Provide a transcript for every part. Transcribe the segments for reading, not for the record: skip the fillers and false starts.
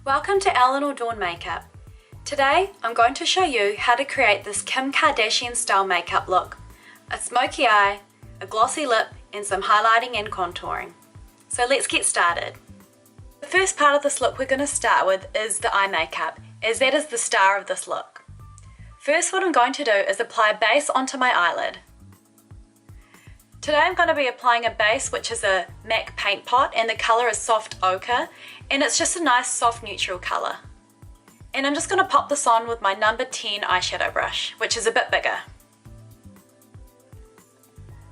Welcome to Eleanor Dawn Makeup. Today I'm going to show you how to create this Kim Kardashian style makeup look. A smoky eye, a glossy lip and some highlighting and contouring. So let's get started. The first part of this look we're going to start with is the eye makeup, as that is the star of this look. First what I'm going to do is apply a base onto my eyelid. Today I'm going to be applying a base which is a MAC paint pot and the colour is soft ochre and it's just a nice soft neutral colour. And I'm just going to pop this on with my number 10 eyeshadow brush, which is a bit bigger.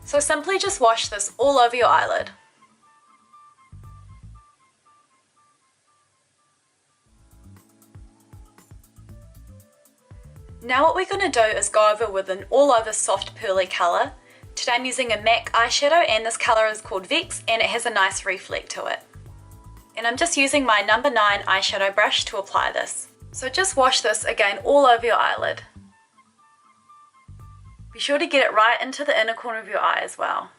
So simply just wash this all over your eyelid. Now what we're going to do is go over with an all over soft pearly colour. Today I'm using a MAC eyeshadow and this colour is called Vex and it has a nice reflect to it. And I'm just using my number 9 eyeshadow brush to apply this. So just wash this again all over your eyelid. Be sure to get it right into the inner corner of your eye as well.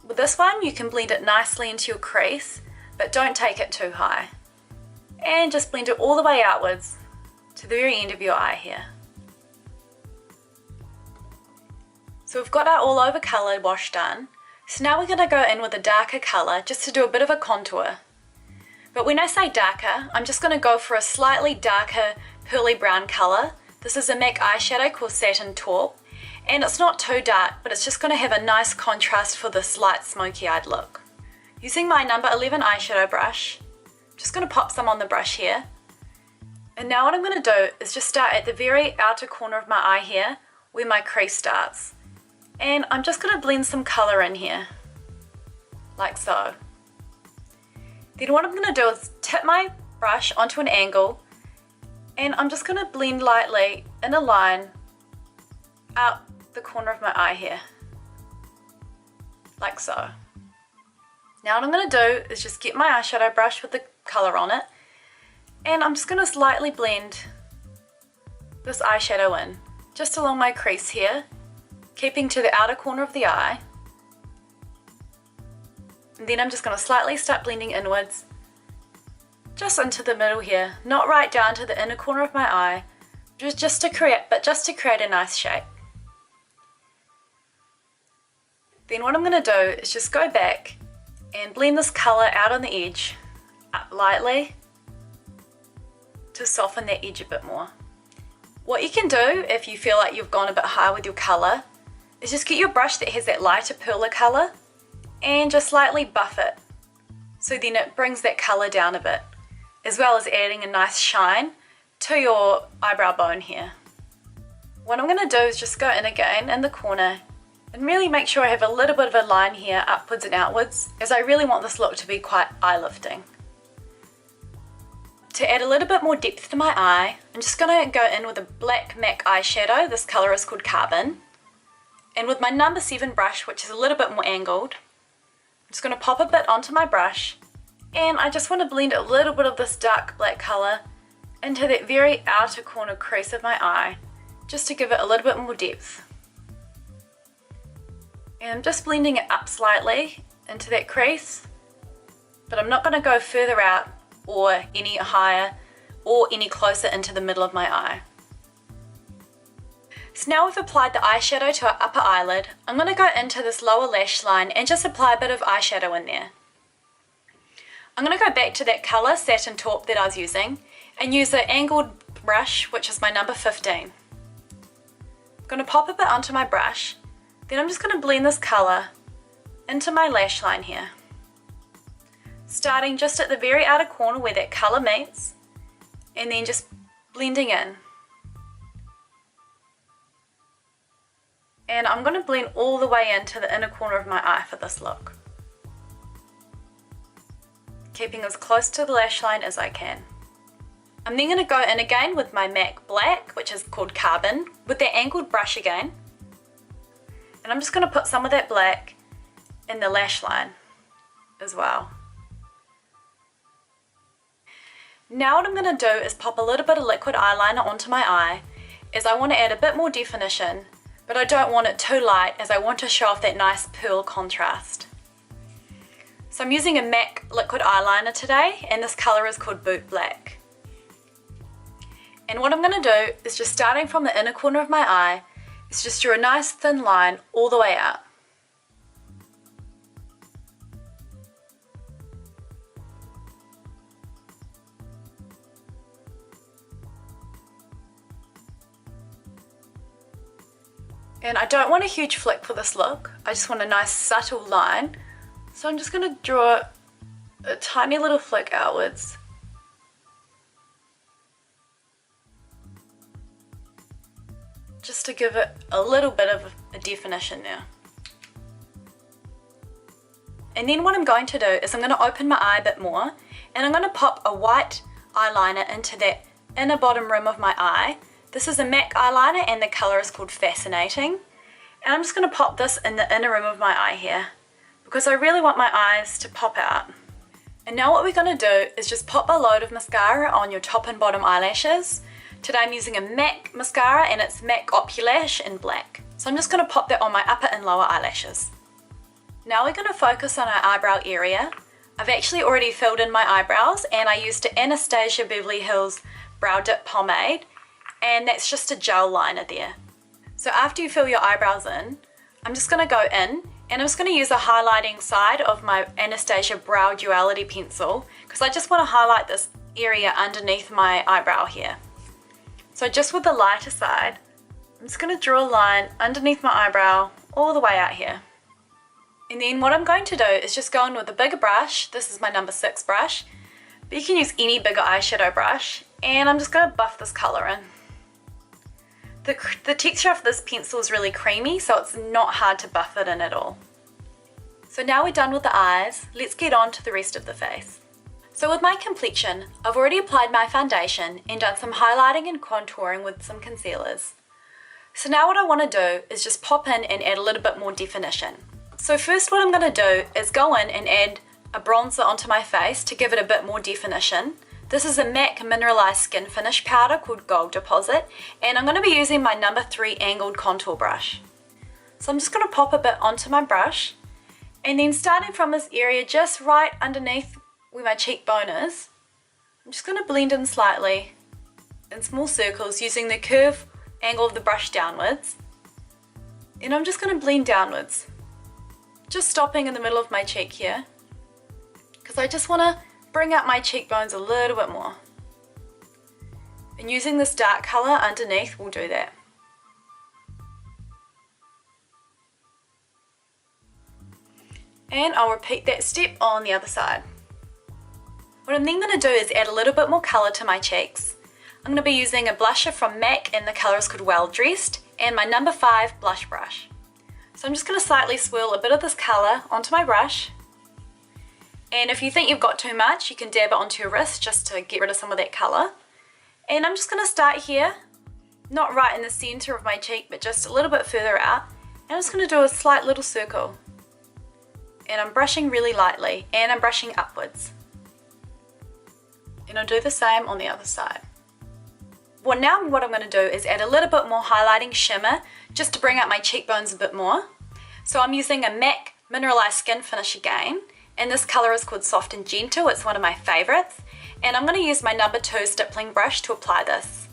With this one you can blend it nicely into your crease, but don't take it too high. And just blend it all the way outwards to the very end of your eye here. So we've got our all over colour wash done. So now we're going to go in with a darker colour just to do a bit of a contour. But when I say darker, I'm just going to go for a slightly darker pearly brown colour. This is a MAC eyeshadow called Satin Taupe. And it's not too dark, but it's just going to have a nice contrast for this light smoky eyed look. Using my number 11 eyeshadow brush, I'm just going to pop some on the brush here. And now what I'm going to do is just start at the very outer corner of my eye here, where my crease starts. And I'm just going to blend some colour in here, like so. Then what I'm going to do is tip my brush onto an angle, and I'm just going to blend lightly in a line out the corner of my eye here, like so. Now what I'm going to do is just get my eyeshadow brush with the colour on it, and I'm just going to slightly blend this eyeshadow in, just along my crease here, keeping to the outer corner of the eye. And then I'm just going to slightly start blending inwards, just into the middle here, not right down to the inner corner of my eye, just to create a nice shape. Then what I'm going to do is just go back and blend this colour out on the edge, lightly, to soften that edge a bit more. What you can do if you feel like you've gone a bit high with your colour is just get your brush that has that lighter pearl colour and just slightly buff it, so then it brings that colour down a bit, as well as adding a nice shine to your eyebrow bone here. What I'm going to do is just go in again in the corner and really make sure I have a little bit of a line here upwards and outwards, as I really want this look to be quite eye lifting. To add a little bit more depth to my eye, I'm just going to go in with a black MAC eyeshadow. This colour is called Carbon. And with my number 7 brush, which is a little bit more angled, I'm just going to pop a bit onto my brush, and I just want to blend a little bit of this dark black colour into that very outer corner crease of my eye, just to give it a little bit more depth. And I'm just blending it up slightly into that crease, but I'm not going to go further out or any higher or any closer into the middle of my eye. So now we've applied the eyeshadow to our upper eyelid, I'm going to go into this lower lash line and just apply a bit of eyeshadow in there. I'm going to go back to that colour, Satin Taupe, that I was using, and use the angled brush, which is my number 15. I'm going to pop a bit onto my brush, then I'm just going to blend this colour into my lash line here, starting just at the very outer corner where that colour meets, and then just blending in. And I'm going to blend all the way into the inner corner of my eye for this look, keeping as close to the lash line as I can. I'm then going to go in again with my MAC Black, which is called Carbon, with that angled brush again, and I'm just going to put some of that black in the lash line as well. Now what I'm going to do is pop a little bit of liquid eyeliner onto my eye, as I want to add a bit more definition, but I don't want it too light, as I want to show off that nice pearl contrast. So I'm using a MAC liquid eyeliner today, and this colour is called Boot Black. And what I'm going to do is just starting from the inner corner of my eye, is just draw a nice thin line all the way out. And I don't want a huge flick for this look, I just want a nice subtle line. So I'm just going to draw a tiny little flick outwards. Just to give it a little bit of a definition there. And then what I'm going to do is I'm going to open my eye a bit more, and I'm going to pop a white eyeliner into that inner bottom rim of my eye. This is a MAC eyeliner and the colour is called Fascinating. And I'm just going to pop this in the inner rim of my eye here, because I really want my eyes to pop out. And now what we're going to do is just pop a load of mascara on your top and bottom eyelashes. Today I'm using a MAC mascara and it's MAC Opulash in black. So I'm just going to pop that on my upper and lower eyelashes. Now we're going to focus on our eyebrow area. I've actually already filled in my eyebrows and I used an Anastasia Beverly Hills Brow Dip Pomade, and that's just a gel liner there. So after you fill your eyebrows in, I'm just going to go in and I'm just going to use the highlighting side of my Anastasia Brow Duality pencil, because I just want to highlight this area underneath my eyebrow here. So just with the lighter side, I'm just going to draw a line underneath my eyebrow all the way out here. And then what I'm going to do is just go in with a bigger brush. This is my number 6 brush, but you can use any bigger eyeshadow brush, and I'm just going to buff this colour in. The texture of this pencil is really creamy, so it's not hard to buff it in at all. So now we're done with the eyes, let's get on to the rest of the face. So with my complexion, I've already applied my foundation and done some highlighting and contouring with some concealers. So now what I want to do is just pop in and add a little bit more definition. So first what I'm going to do is go in and add a bronzer onto my face to give it a bit more definition. This is a MAC Mineralize Skin Finish powder called Gold Deposit, and I'm going to be using my number 3 angled contour brush. So I'm just going to pop a bit onto my brush, and then starting from this area just right underneath where my cheekbone is, I'm just going to blend in slightly in small circles using the curve angle of the brush downwards, and I'm just going to blend downwards, just stopping in the middle of my cheek here, because I just want to bring out my cheekbones a little bit more. And using this dark colour underneath will do that. And I'll repeat that step on the other side. What I'm then going to do is add a little bit more colour to my cheeks. I'm going to be using a blusher from MAC and the colour is called Well Dressed, and my number 5 blush brush. So I'm just going to slightly swirl a bit of this colour onto my brush. And if you think you've got too much, you can dab it onto your wrist just to get rid of some of that colour. And I'm just going to start here, not right in the centre of my cheek, but just a little bit further out. And I'm just going to do a slight little circle. And I'm brushing really lightly, and I'm brushing upwards. And I'll do the same on the other side. Well, now what I'm going to do is add a little bit more highlighting shimmer, just to bring out my cheekbones a bit more. So I'm using a MAC Mineralized Skin Finish again. And this colour is called Soft and Gentle, it's one of my favourites. And I'm going to use my number 2 stippling brush to apply this.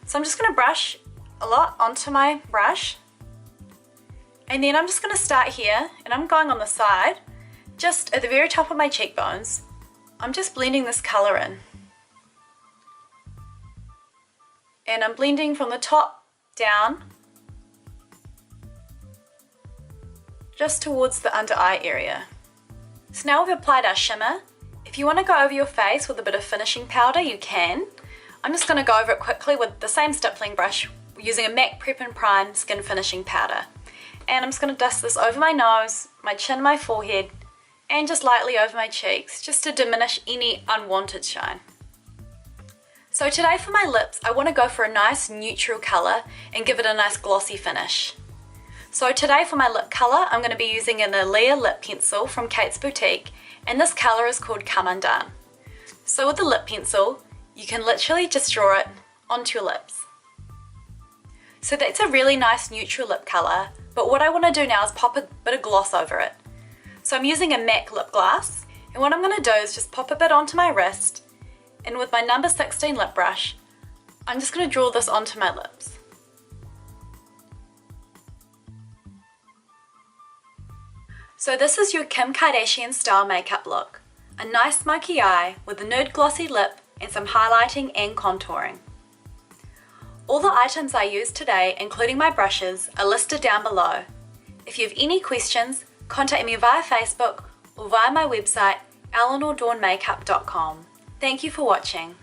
So I'm just going to brush a lot onto my brush. And then I'm just going to start here, and I'm going on the side, just at the very top of my cheekbones. I'm just blending this colour in. And I'm blending from the top down, just towards the under eye area. So now we've applied our shimmer. If you want to go over your face with a bit of finishing powder, you can. I'm just going to go over it quickly with the same stippling brush using a MAC Prep and Prime Skin Finishing Powder. And I'm just going to dust this over my nose, my chin, my forehead, and just lightly over my cheeks, just to diminish any unwanted shine. So today for my lips, I want to go for a nice neutral colour and give it a nice glossy finish. So today for my lip colour, I'm going to be using an Aaliyah lip pencil from Kate's Boutique, and this colour is called Come Undone. So with the lip pencil, you can literally just draw it onto your lips. So that's a really nice neutral lip colour, but what I want to do now is pop a bit of gloss over it. So I'm using a MAC lip gloss, and what I'm going to do is just pop a bit onto my wrist, and with my number 16 lip brush, I'm just going to draw this onto my lips. So this is your Kim Kardashian style makeup look. A nice smoky eye with a nude glossy lip and some highlighting and contouring. All the items I used today, including my brushes, are listed down below. If you have any questions, contact me via Facebook or via my website eleanordawnmakeup.com. Thank you for watching.